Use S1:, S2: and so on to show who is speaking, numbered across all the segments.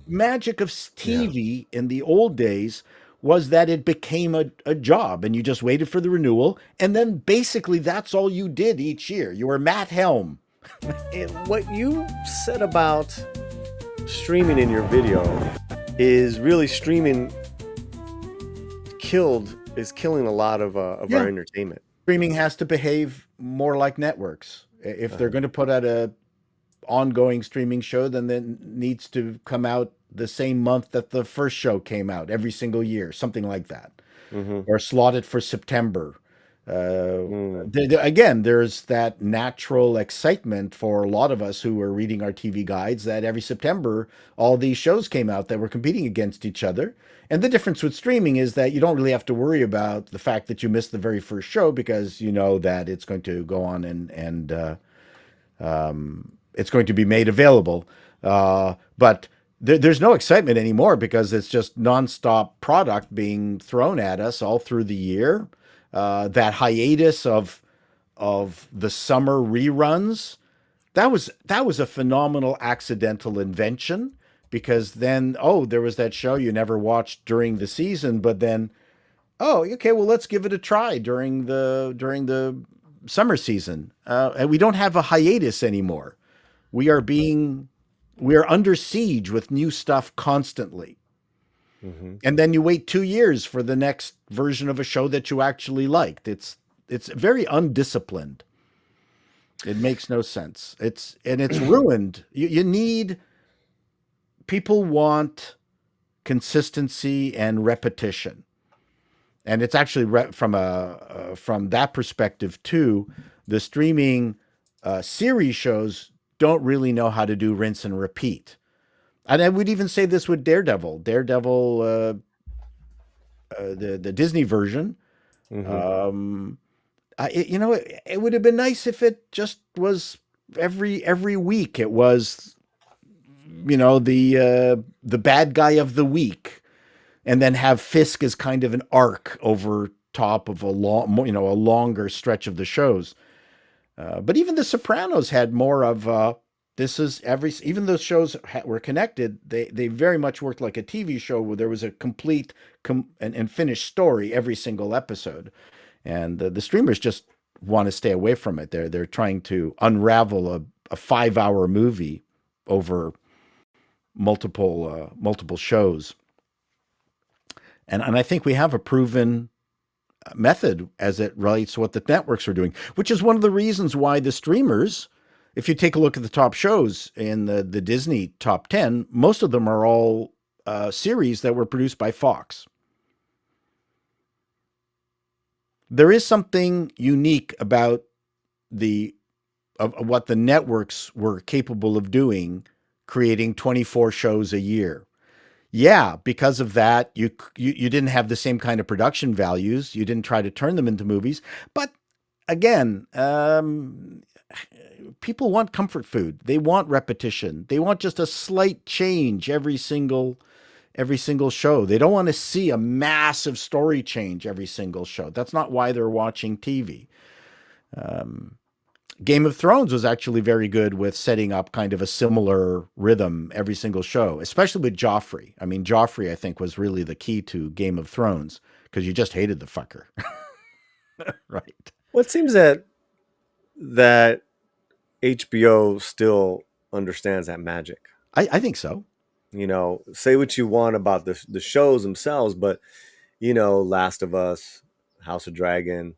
S1: magic of
S2: Yeah.
S1: TV in the old days was that it became a job and you just waited for the renewal. And then basically that's all you did each year. You were Matt Helm.
S2: And what you said about streaming in your video is really streaming is killing a lot of our
S1: Yeah.
S2: entertainment.
S1: Streaming has to behave more like networks. If they're
S2: Uh-huh.
S1: going to put out a ongoing streaming show, then it needs to come out the same month that the first show came out every single year, something like that,
S2: Mm-hmm.
S1: or slotted for September. Uh,
S2: Mm.
S1: Again, there's that natural excitement for a lot of us who were reading our TV guides that every September all these shows came out that were competing against each other. And the difference with streaming is that you don't really have to worry about the fact that you missed the very first show because you know that it's going to go on and it's going to be made available. But there's no excitement anymore because it's just nonstop product being thrown at us all through the year. That hiatus of the summer reruns, that was a phenomenal accidental invention because then there was that show you never watched during the season, but then okay, well let's give it a try during the summer season, and we don't have a hiatus anymore. We are being we are under siege with new stuff constantly.
S2: Mm-hmm.
S1: And then you wait 2 years for the next version of a show that you actually liked. It's very undisciplined. It makes no sense. It's ruined. You need people want consistency and repetition. And it's actually from that perspective too. The streaming series shows don't really know how to do rinse and repeat. And I would even say this with Daredevil. Daredevil, the Disney version.
S2: Mm-hmm.
S1: Um, it would have been nice if it just was every week. It was the bad guy of the week, and then have Fisk as kind of an arc over top of a longer stretch of the shows. But even The Sopranos had more of this is every even those shows were connected. They very much worked like a TV show where there was a complete and finished story every single episode. And the streamers just want to stay away from it. They're trying to unravel a 5 hour movie over multiple shows. And I think we have a proven method as it relates to what the networks are doing, which is one of the reasons why the streamers, if you take a look at the top shows in the Disney top 10, most of them are all series that were produced by Fox. There is something unique about the of what the networks were capable of doing, creating 24 shows a year. Yeah, because of that, you didn't have the same kind of production values. You didn't try to turn them into movies. But again, people want comfort food. They want repetition. They want just a slight change every single show. They don't want to see a massive story change every single show. That's not why they're watching TV. Um, Game of Thrones was actually very good with setting up kind of a similar rhythm every single show, especially with Joffrey. I mean, Joffrey, I think, was really the key to Game of Thrones because you just hated the fucker. Right.
S2: Well, it seems that HBO still understands that magic.
S1: I think so.
S2: Say what you want about the shows themselves, but Last of Us, House of Dragon,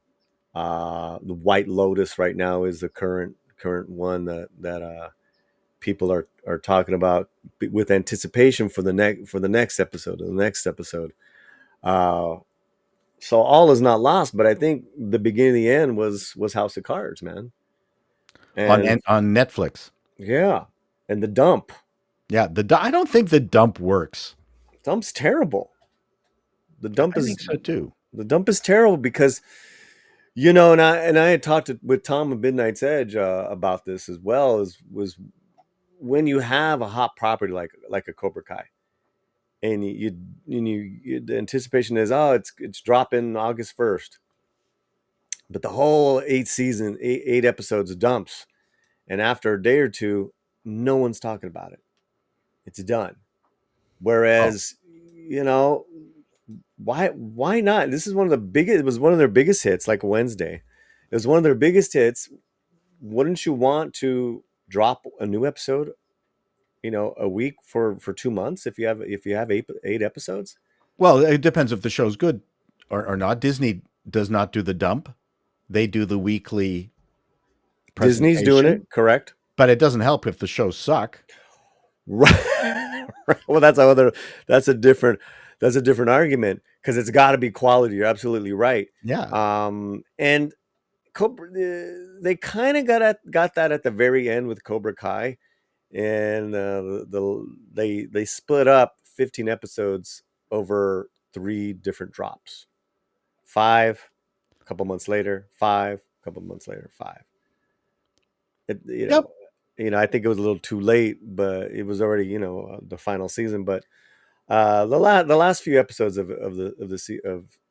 S2: the White Lotus right now is the current one that people are talking about with anticipation for the next episode, the next episode. Uh, so all is not lost, but I think the beginning of the end was House of Cards, man.
S1: On
S2: And
S1: on Netflix.
S2: yeah, and the dump.
S1: Yeah, I don't think the dump works.
S2: Dump's terrible. The dump
S1: I
S2: is
S1: think so too.
S2: the dump is terrible because and I had talked with Tom of Midnight's Edge about this as well. Was when you have a hot property like a Cobra Kai, and the anticipation is, oh, it's dropping August 1st, but the whole eight episodes dumps, and after a day or two, no one's talking about it. It's done.
S1: Oh,
S2: Whereas, you know, why not? This is one of the biggest. It was one of their biggest hits, like Wednesday. It was one of their biggest hits. Wouldn't you want to drop a new episode, a week for 2 months if you have eight episodes?
S1: well, it depends if the show's good or not. Disney does not do the dump. They do the weekly
S2: Disney's doing
S1: presentation,
S2: it, correct?
S1: but it doesn't help if the shows suck.
S2: Right. Well, that's a different that's a different argument because it's got to be quality. You're absolutely right.
S1: Yeah.
S2: And Cobra, they kind of got that at the very end with Cobra Kai, and they split up 15 episodes over three different drops. Five, a couple months later, five, a couple months later, five. It,
S1: Yep.
S2: I think it was a little too late, but it was already the final season. But the last few episodes of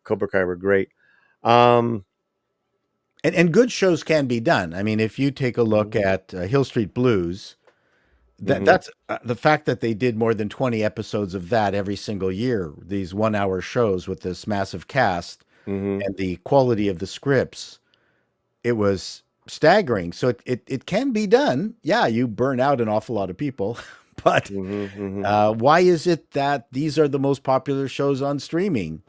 S2: Cobra Kai were great. Um,
S1: And good shows can be done. I mean, if you take a look
S2: mhm,
S1: at Hill Street Blues,
S2: mhm,
S1: that's the fact that they did more than 20 episodes of that every single year, these 1 hour shows with this massive cast
S2: mhm,
S1: and the quality of the scripts, it was staggering. So it can be done. Yeah, you burn out an awful lot of people, but
S2: mhm, mhm.
S1: why is it that these are the most popular shows on streaming?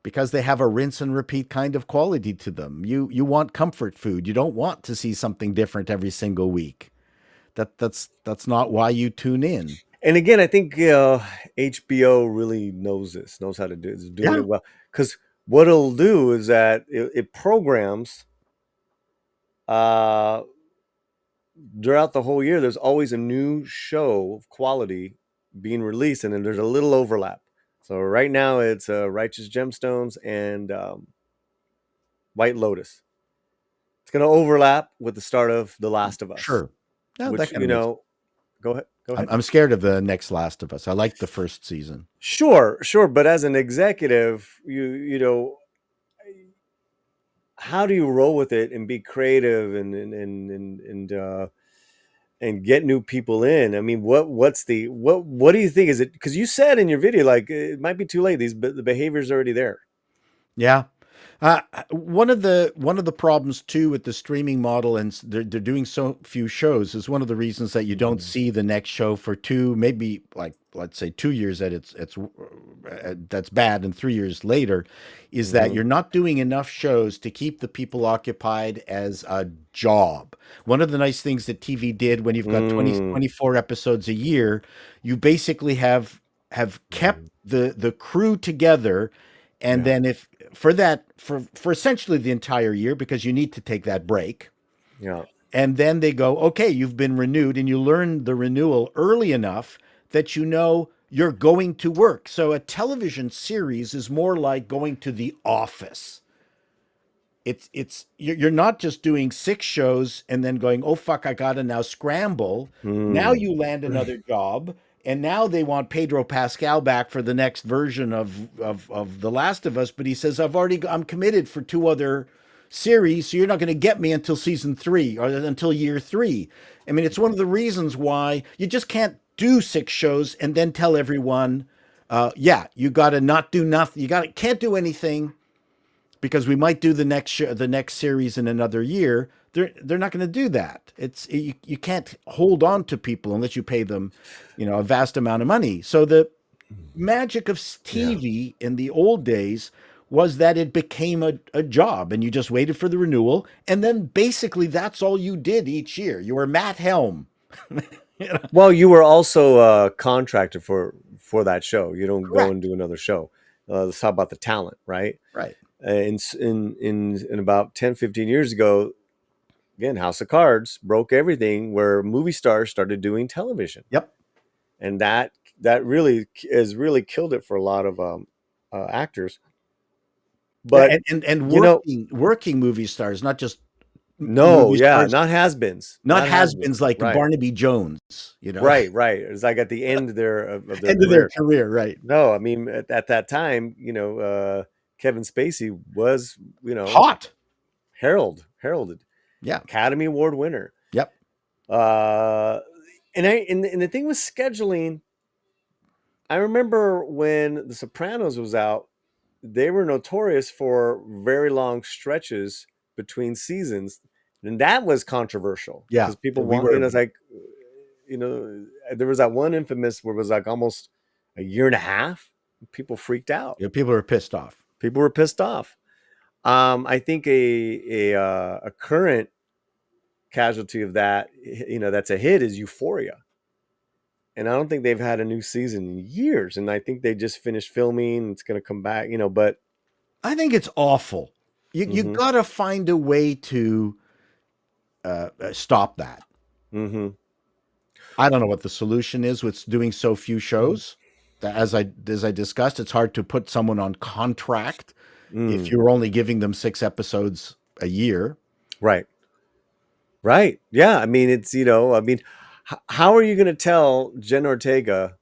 S1: Because they have a rinse and repeat kind of quality to them. You want comfort food. You don't want to see something different every single week. That's not why you tune in.
S2: And again, I think HBO really knows this, knows how to do it, is doing
S1: Yeah,
S2: it well. Because what it'll do is that it programs uh, throughout the whole year. There's always a new show of quality being released, and then there's a little overlap. So right now it's Righteous Gemstones and White Lotus. It's going to overlap with the start of The Last of Us,
S1: sure. No, that
S2: which
S1: kind of makes.
S2: go ahead, go
S1: I'm
S2: ahead.
S1: I'm scared of the next Last of Us. I liked the first season.
S2: Sure, sure, but as an executive, how do you roll with it and be creative and get new people in? I mean, what do you think? Is it because you said in your video like it might be too late? The behavior's already there.
S1: Yeah. One of the problems too with the streaming model, and they're doing so few shows, is one of the reasons that you don't
S2: Mhm.
S1: see the next show for two, maybe like let's say 2 years that it's that's bad, and 3 years later, is that
S2: Mhm.
S1: you're not doing enough shows to keep the people occupied as a job. One of the nice things that TV did when you've got 20
S2: Mm.
S1: 24 episodes a year, you basically have kept
S2: Mhm.
S1: the crew together, and
S2: Yeah.
S1: then if for that for essentially the entire year, because you need to take that break,
S2: Yeah.
S1: and then they go, okay, you've been renewed, and you learn the renewal early enough that you know you're going to work. So a television series is more like going to the office. It's you're not just doing 6 shows and then going, oh fuck, I gotta now scramble. Now
S2: Mm.
S1: you land another job, and now they want Pedro Pascal back for the next version of The Last of Us, but he says I'm committed for two other series, so you're not going to get me until season 3 or until year 3. I mean, it's one of the reasons why you just can't do 6 shows and then tell everyone, yeah, you got to not do nothing. You got to can't do anything because we might do the next series in another year. They're not going to do that. You can't hold on to people unless you pay them, a vast amount of money. So the magic of
S2: Yeah.
S1: TV in the old days was that it became a job, and you just waited for the renewal, and then basically that's all you did each year. You were Matt Helm. You know?
S2: Well, you were also contracted for that show. You don't go and
S1: Correct.
S2: do another show. Let's talk about the talent, right?
S1: Right.
S2: In about 10, 15 years ago, again, House of Cards broke everything where movie stars started doing television,
S1: Yep.
S2: and that really has really killed it for a lot of actors.
S1: Yeah,
S2: But
S1: and
S2: you know,
S1: working movie stars, not just
S2: no,
S1: movie
S2: yeah,
S1: stars,
S2: not has-beens,
S1: not
S2: not has-beens,
S1: has-beens like
S2: right,
S1: Barnaby Jones,
S2: right. It's like at the end of their
S1: end of their
S2: career.
S1: career, right?
S2: No, I mean at that time, Kevin Spacey was,
S1: Hot.
S2: heralded,
S1: Yeah.
S2: Academy Award winner.
S1: Yep.
S2: Uh, and the thing with scheduling, I remember when The Sopranos was out, they were notorious for very long stretches between seasons, and that was controversial
S1: Yeah,
S2: because people
S1: we
S2: want,
S1: were.
S2: it's like, there was that one infamous where it was like almost a year and a half. People freaked out.
S1: Yeah, people were pissed off.
S2: People were pissed off. I think a current casualty of that, that's a hit is Euphoria, and I don't think they've had a new season in years. And I think they just finished filming. It's going to come back, but
S1: I think it's awful. You
S2: mm-hmm,
S1: got to find a way to stop that.
S2: mm-hmm,
S1: I don't know what the solution is with doing so few shows. As I discussed, it's hard to put someone on contract if
S2: mm,
S1: you're only giving them 6 episodes a year.
S2: right, right, yeah. I mean, how are you going to tell Jen Ortega,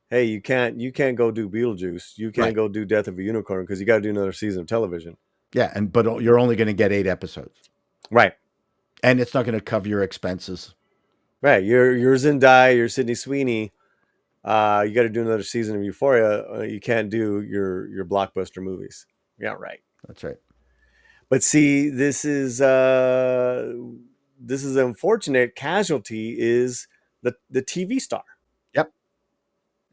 S2: hey, you can't go do Beetlejuice, you can't
S1: Right.
S2: go do Death of a Unicorn because you got to do another season of television?
S1: Yeah, but you're only going to get 8 episodes,
S2: Right,
S1: and it's not going to cover your expenses.
S2: right. You're Zendaya, you're Sydney Sweeney. You got to do another season of Euphoria. You can't do your blockbuster movies. Yeah, right.
S1: That's right.
S2: But see, this is an unfortunate casualty is the TV star.
S1: Yep.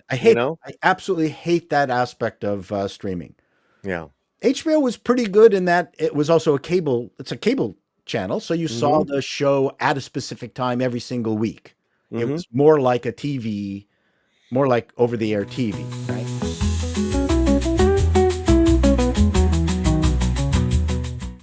S1: I
S2: You
S1: hate.
S2: know?
S1: I absolutely hate that aspect of streaming.
S2: Yeah.
S1: HBO was pretty good in that it was also a cable. It's a cable channel, so you saw
S2: Mm-hmm.
S1: the show at a specific time every single week. It
S2: Mm-hmm.
S1: was more like a TV, more like over the air TV, right?